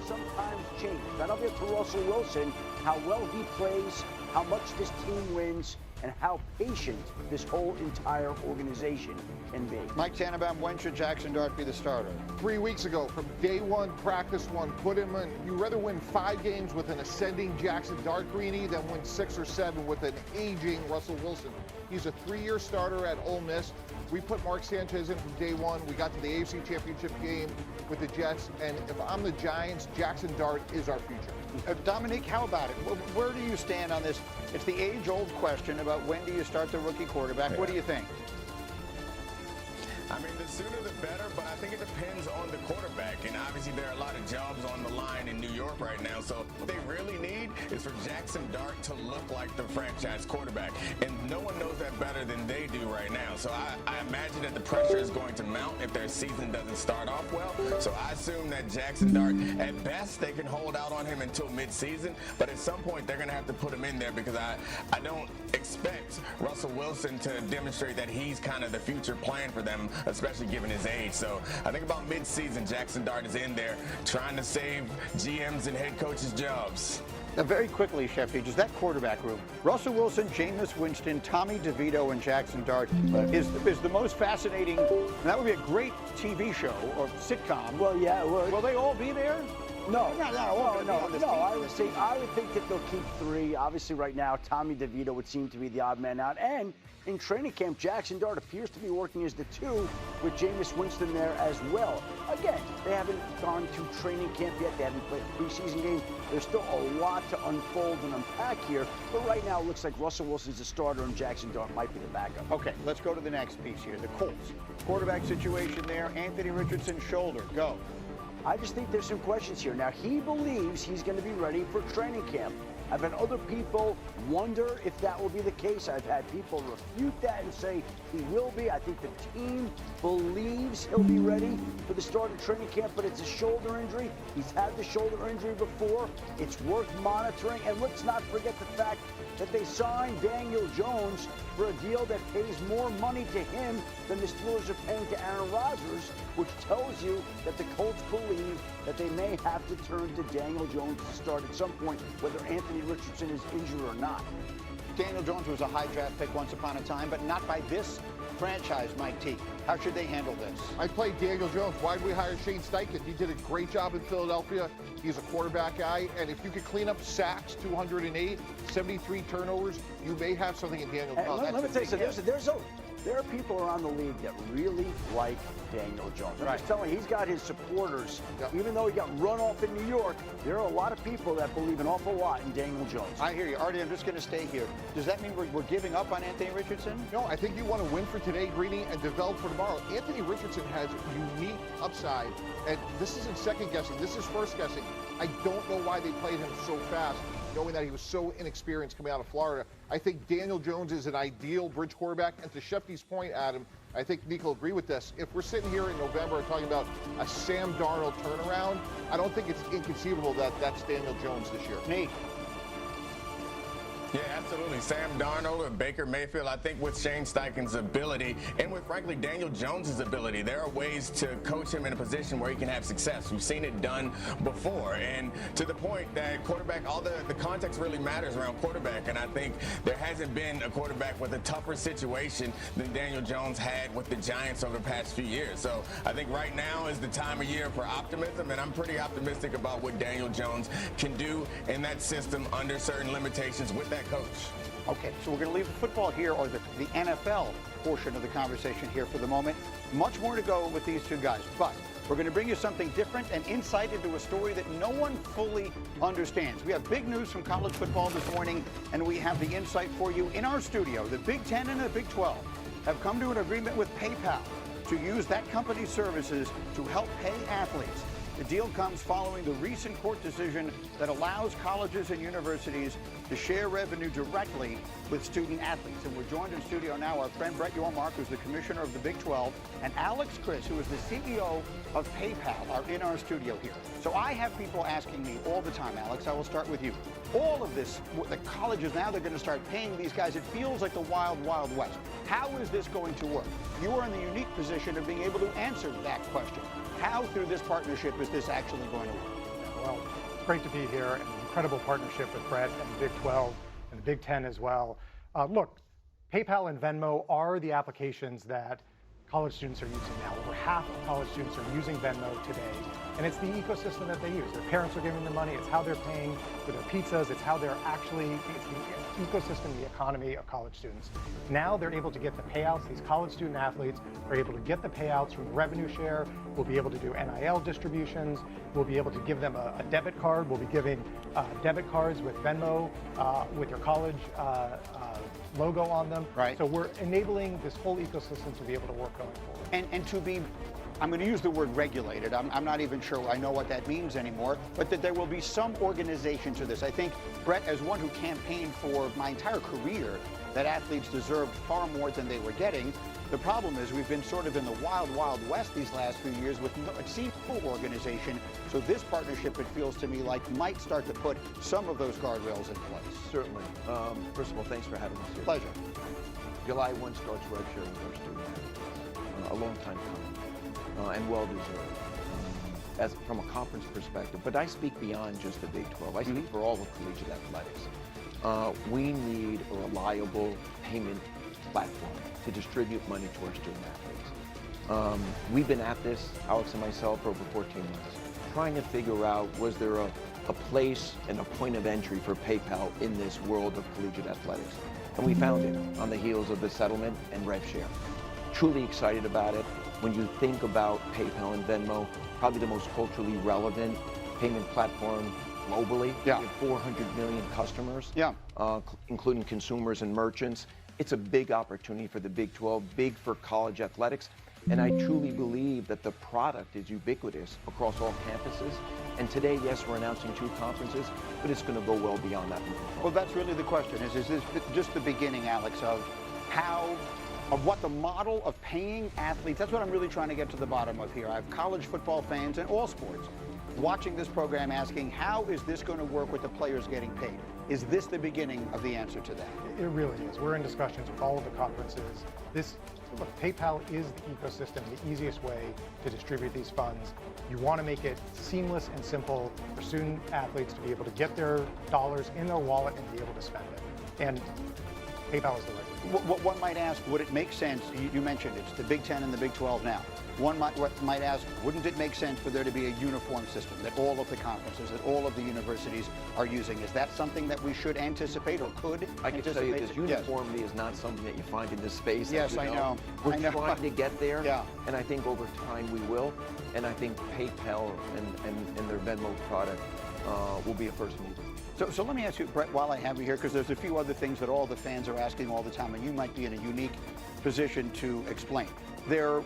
sometimes change. That'll be up to Russell Wilson, how well he plays, how much this team wins, and how patient this whole entire organization can be. Mike Tannenbaum, when should Jackson Dart be the starter? 3 weeks ago, from day one, practice one, put him in. You'd rather win 5 games with an ascending Jackson Dart, Greeny, than win 6 or 7 with an aging Russell Wilson. He's a 3-year starter at Ole Miss. We put Mark Sanchez in from day one. We got to the AFC Championship game with the Jets, and if I'm the Giants, Jackson Dart is our future. Domonique, how about it? Where do you stand on this? It's the age-old question about when do you start the rookie quarterback. Yeah. What do you think? I mean, the sooner the better, but I think it depends on the quarterback. And obviously, there are a lot of jobs on the line in New York right now. So what they really need is for Jackson Dart to look like the franchise quarterback. And no one knows that better than they do right now. So I imagine that the pressure is going to mount if their season doesn't start off well. So I assume that Jackson Dart, at best, they can hold out on him until midseason. But at some point, they're going to have to put him in there because I don't expect Russell Wilson to demonstrate that he's kind of the future plan for them, especially given his age. So I think about mid-season, Jackson Dart is in there trying to save GMs and head coaches' jobs. Now, very quickly, Shefty, just that quarterback room. Russell Wilson, Jameis Winston, Tommy DeVito, and Jackson Dart is the most fascinating. And that would be a great TV show or sitcom. Well, yeah, it would. Will they all be there? No. I would think that they'll keep 3. Obviously, right now, Tommy DeVito would seem to be the odd man out. And in training camp, Jackson Dart appears to be working as the 2 with Jameis Winston there as well. Again, they haven't gone to training camp yet. They haven't played a preseason game. There's still a lot to unfold and unpack here. But right now, it looks like Russell Wilson's the starter and Jackson Dart might be the backup. Okay, let's go to the next piece here. The Colts. Quarterback situation there. Anthony Richardson's shoulder. Go. I just think there's some questions here. Now, he believes he's going to be ready for training camp. I've had other people wonder if that will be the case. I've had people refute that and say he will be. I think the team believes he'll be ready for the start of training camp, but it's a shoulder injury. He's had the shoulder injury before. It's worth monitoring. And let's not forget the fact that they signed Daniel Jones for a deal that pays more money to him than the Steelers are paying to Aaron Rodgers, which tells you that the Colts believe that they may have to turn to Daniel Jones to start at some point, whether Anthony Richardson is injured or not. Daniel Jones was a high draft pick once upon a time, but not by this franchise, Mike T. How should they handle this? I played Daniel Jones. Why did we hire Shane Steichen? He did a great job in Philadelphia. He's a quarterback guy, and if you could clean up sacks, 208, 73 turnovers, you may have something in Daniel Jones. Let me tell you something. There are people around the league that really like Daniel Jones. I'm just telling you, he's got his supporters. Yep. Even though he got run off in New York, there are a lot of people that believe an awful lot in Daniel Jones. I hear you. Artie, I'm just going to stay here. Does that mean we're giving up on Anthony Richardson? No, I think you want to win for today, Greeny, and develop for tomorrow. Anthony Richardson has unique upside, and this isn't second guessing. This is first guessing. I don't know why they played him so fast, knowing that he was so inexperienced coming out of Florida. I think Daniel Jones is an ideal bridge quarterback. And to Shefty's point, Adam, I think Nick will agree with this. If we're sitting here in November and talking about a Sam Darnold turnaround, I don't think it's inconceivable that that's Daniel Jones this year. Nate. Yeah, absolutely. Sam Darnold and Baker Mayfield, I think with Shane Steichen's ability and with, frankly, Daniel Jones's ability, there are ways to coach him in a position where he can have success. We've seen it done before. And to the point that quarterback, all the context really matters around quarterback. And I think there hasn't been a quarterback with a tougher situation than Daniel Jones had with the Giants over the past few years. So I think right now is the time of year for optimism, and I'm pretty optimistic about what Daniel Jones can do in that system under certain limitations with that coach. Okay, so we're going to leave the football here, or the NFL portion of the conversation here for the moment. Much more to go with these two guys, but we're going to bring you something different and insight into a story that no one fully understands. We have big news from college football this morning, and we have the insight for you in our studio. The Big Ten and the Big 12 have come to an agreement with PayPal to use that company's services to help pay athletes. The deal comes following the recent court decision that allows colleges and universities to share revenue directly with student athletes. And we're joined in studio now, our friend Brett Yormark, who's the commissioner of the Big 12, and Alex Chris, who is the CEO of PayPal, are in our studio here. So I have people asking me all the time, Alex, I will start with you. All of this, the colleges now, they're going to start paying these guys. It feels like the wild, wild west. How is this going to work? You are in the unique position of being able to answer that question. How, through this partnership, is this actually going to work? Well, it's great to be here, and an incredible partnership with Brett and the Big 12 and the Big 10 as well. Look, PayPal and Venmo are the applications that college students are using now. Over half of college students are using Venmo today, and it's the ecosystem that they use. Their parents are giving them money. It's how they're paying for their pizzas. It's how they're actually, it's the ecosystem, the economy of college students. Now they're able to get the payouts. These college student athletes are able to get the payouts from revenue share. We'll be able to do NIL distributions. We'll be able to give them a debit card. We'll be giving debit cards with Venmo, with your college logo on them. Right. So we're enabling this whole ecosystem to be able to work going forward. And to be, I'm going to use the word regulated. I'm not even sure I know what that means anymore, but that there will be some organization to this. I think, Brett, as one who campaigned for my entire career that athletes deserved far more than they were getting, the problem is we've been sort of in the wild, wild west these last few years with no, it seems, no organization. So this partnership, it feels to me like, might start to put some of those guardrails in place. Certainly. First of all, thanks for having us here. Pleasure. July 1 starts rev sharing with our student athletes. A long time coming, and well deserved. As from a conference perspective, but I speak beyond just the Big 12. I speak for all of collegiate athletics. We need a reliable payment platform to distribute money to our student athletes. We've been at this, Alex and myself, for over 14 months, trying to figure out, was there a place and a point of entry for PayPal in this world of collegiate athletics? And we found it on the heels of the settlement and rev share. Truly excited about it. When you think about PayPal and Venmo, probably the most culturally relevant payment platform globally. Yeah. We have 400 million customers, Yeah. Including consumers and merchants. It's a big opportunity for the Big 12, big for college athletics. And I truly believe that the product is ubiquitous across all campuses. And today, yes, we're announcing 2 conferences, but it's going to go well beyond that. Well, that's really the question. Is this just the beginning, Alex, of what the model of paying athletes, that's what I'm really trying to get to the bottom of here. I have college football fans in all sports watching this program asking, how is this going to work with the players getting paid? Is this the beginning of the answer to that? It really is. We're in discussions with all of the conferences. Look, PayPal is the ecosystem, the easiest way to distribute these funds. You want to make it seamless and simple for student athletes to be able to get their dollars in their wallet and be able to spend it. And PayPal is the right way. One might ask, would it make sense, you mentioned it's the Big 10 and the Big 12 now. One might ask, wouldn't it make sense for there to be a uniform system that all of the conferences, that all of the universities are using? Is that something that we should anticipate or could I can anticipate? tell you this, uniformity is not something that you find in this space. Yes, as you I know. We're trying to get there, Yeah. and I think over time we will. And I think PayPal and their Venmo product will be a first mover. So let me ask you, Brett, while I have you here, because there's a few other things that all the fans are asking all the time, and you might be in a unique position to explain.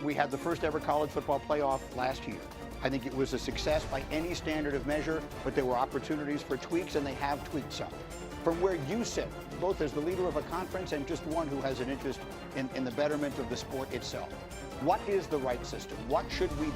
We had the first ever college football playoff last year. I think it was a success by any standard of measure, but there were opportunities for tweaks, and they have tweaked some. From where you sit, both as the leader of a conference and just one who has an interest in the betterment of the sport itself, what is the right system? What should we